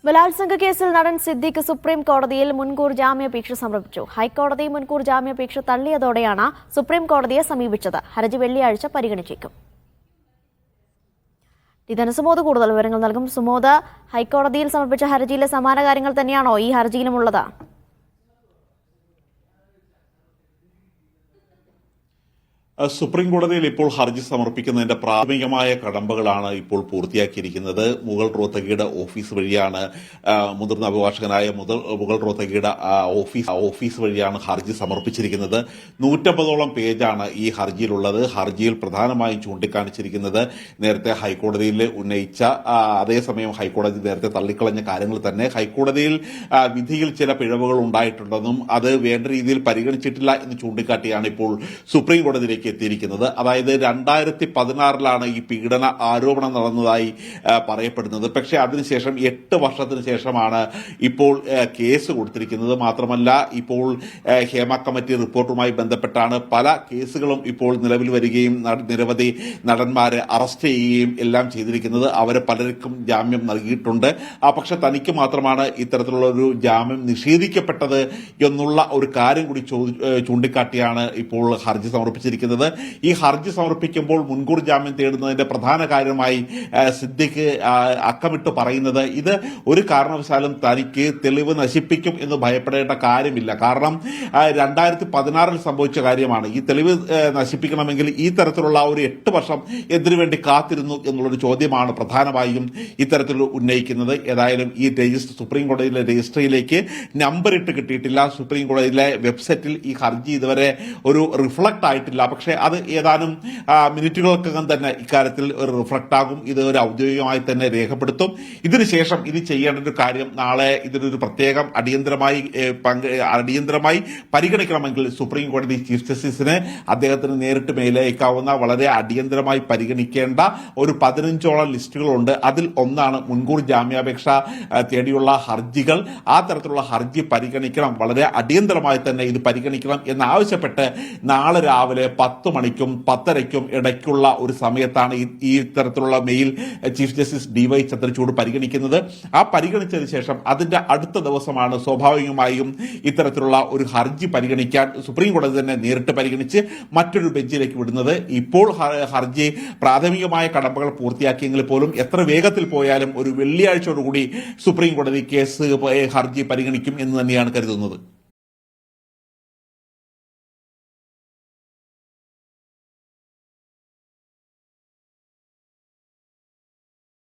ബലാത്സംഗ കേസിൽ നടൻ സിദ്ദിഖ് സുപ്രീം കോടതിയിൽ മുൻകൂർ ജാമ്യാപേക്ഷ സമർപ്പിച്ചു. ഹൈക്കോടതി മുൻകൂർ ജാമ്യാപേക്ഷ തള്ളിയതോടെയാണ് സുപ്രീം കോടതിയെ സമീപിച്ചത്. ഹർജി വെള്ളിയാഴ്ച പരിഗണിച്ചേക്കും. ഇതിന് സുമോദ് കൂടുതൽ വിവരങ്ങൾ നൽകും. സുമോദ്, ഹൈക്കോടതിയിൽ സമർപ്പിച്ച ഹർജിയിലെ സമാന കാര്യങ്ങൾ തന്നെയാണോ ഈ ഹർജിയിലുമുള്ളത്? സുപ്രീം കോടതിയിൽ ഇപ്പോൾ ഹർജി സമർപ്പിക്കുന്നതിന്റെ പ്രാഥമികമായ കടമ്പകളാണ് ഇപ്പോൾ പൂർത്തിയാക്കിയിരിക്കുന്നത്. മുഗൾ റോത്തഗിയുടെ ഓഫീസ് വഴിയാണ് മുതിർന്ന അഭിഭാഷകനായ മുഗൾ റോത്തഗിയുടെ ഓഫീസ് വഴിയാണ് ഹർജി സമർപ്പിച്ചിരിക്കുന്നത്. 150ഓളം പേജാണ് ഈ ഹർജിയിലുള്ളത്. ഹർജിയിൽ പ്രധാനമായും ചൂണ്ടിക്കാണിച്ചിരിക്കുന്നത് നേരത്തെ ഹൈക്കോടതിയിൽ ഉന്നയിച്ച, അതേസമയം ഹൈക്കോടതി നേരത്തെ തള്ളിക്കളഞ്ഞ കാര്യങ്ങൾ തന്നെ. ഹൈക്കോടതിയിൽ വിധിയിൽ ചില പിഴവുകൾ ഉണ്ടായിട്ടുണ്ടെന്നും അത് വേണ്ട രീതിയിൽ പരിഗണിച്ചിട്ടില്ല എന്ന് ചൂണ്ടിക്കാട്ടിയാണ് ഇപ്പോൾ സുപ്രീം കോടതിയിലേക്ക് എത്തിയിരിക്കുന്നത്. അതായത് 2016 ഈ പീഡന ആരോപണം നടന്നതായി പറയപ്പെടുന്നത്. പക്ഷേ അതിനുശേഷം 8 വർഷത്തിന് ശേഷമാണ് ഇപ്പോൾ കേസ് കൊടുത്തിരിക്കുന്നത്. മാത്രമല്ല, ഇപ്പോൾ ഹേമ കമ്മിറ്റി റിപ്പോർട്ടുമായി ബന്ധപ്പെട്ടാണ് പല കേസുകളും ഇപ്പോൾ നിലവിൽ വരികയും നിരവധി നടന്മാരെ അറസ്റ്റ് ചെയ്യുകയും എല്ലാം ചെയ്തിരിക്കുന്നത്. അവരെ പലർക്കും ജാമ്യം നൽകിയിട്ടുണ്ട്. പക്ഷെ തനിക്ക് മാത്രമാണ് ഇത്തരത്തിലുള്ള ഒരു ജാമ്യം നിഷേധിക്കപ്പെട്ടത് എന്നുള്ള ഒരു കാര്യം കൂടി ചൂണ്ടിക്കാട്ടിയാണ് ഇപ്പോൾ ഹർജി സമർപ്പിച്ചിരിക്കുന്നത്. ഈ ഹർജി സമർപ്പിക്കുമ്പോൾ മുൻകൂർ ജാമ്യം തേടുന്നതിന്റെ പ്രധാന കാര്യമായി സിദ്ദിഖ് അക്കമിട്ട് പറയുന്നത് ഇത് ഒരു കാരണവശാലും തനിക്ക് തെളിവ് നശിപ്പിക്കും എന്ന് ഭയപ്പെടേണ്ട കാര്യമില്ല. കാരണം 2016 സംഭവിച്ച കാര്യമാണ്. ഈ തെളിവ് നശിപ്പിക്കണമെങ്കിൽ ഈ തരത്തിലുള്ള ഒരു 8 വർഷം എന്തിനു വേണ്ടി കാത്തിരുന്നു എന്നുള്ളൊരു ചോദ്യമാണ് പ്രധാനമായും ഇത്തരത്തിൽ ഉന്നയിക്കുന്നത്. ഏതായാലും ഈ സുപ്രീം കോടതിയിലെ രജിസ്ട്രിയിലേക്ക് നമ്പർ ഇട്ട് കിട്ടിയിട്ടില്ല. സുപ്രീം കോടതിയിലെ വെബ്സൈറ്റിൽ ഈ ഹർജി ഇതുവരെ ഒരു റിഫ്ലക്ട് ആയിട്ടില്ല. പക്ഷേ അത് ഏതാനും മിനിറ്റുകൾക്കകം തന്നെ ഇക്കാര്യത്തിൽ ഒരു റിഫ്ലക്ട് ആകും. ഇത് ഒരു ഔദ്യോഗികമായി തന്നെ രേഖപ്പെടുത്തും. ഇതിനുശേഷം ഇത് ചെയ്യേണ്ട ഒരു കാര്യം, നാളെ ഇതിനൊരു പ്രത്യേകം അടിയന്തരമായി പരിഗണിക്കണമെങ്കിൽ സുപ്രീം കോടതി ചീഫ് ജസ്റ്റിസിന് അദ്ദേഹത്തിന് നേരിട്ട് മേലയക്കാവുന്ന വളരെ അടിയന്തരമായി പരിഗണിക്കേണ്ട ഒരു 15ഓളം ലിസ്റ്റുകളുണ്ട്. അതിൽ ഒന്നാണ് മുൻകൂർ ജാമ്യാപേക്ഷ തേടിയുള്ള ഹർജികൾ. ആ തരത്തിലുള്ള ഹർജി പരിഗണിക്കണം, വളരെ അടിയന്തരമായി തന്നെ ഇത് പരിഗണിക്കണം എന്നാവശ്യപ്പെട്ട് നാളെ രാവിലെ 10 മണിക്കും 10:30ക്കും ഇടയ്ക്കുള്ള ഒരു സമയത്താണ് ഈ തരത്തിലുള്ള mail chief justice DY Chandrachud പരിഗണിക്കുന്നത്. ആ പരിഗണിച്ചതിന് ശേഷം അതിന്റെ അടുത്ത ദിവസമാണ് സ്വാഭാവികമായും ഇത്തരത്തിലുള്ള ഒരു ഹർജി പരിഗണിക്കാൻ സുപ്രീം കോടതി തന്നെ നേരിട്ട് പരിഗണിച്ച് മറ്റൊരു ബെഞ്ചിലേക്ക് വിടുന്നത്. ഇപ്പോൾ ഹർജി പ്രാഥമികമായ കടമ്പകൾ പൂർത്തിയാക്കിയെങ്കിൽ പോലും എത്ര വേഗത്തിൽ പോയാലും ഒരു വെള്ളിയാഴ്ചയോടുകൂടി സുപ്രീം കോടതി ഹർജി പരിഗണിക്കും എന്ന് തന്നെയാണ് കരുതുന്നത്.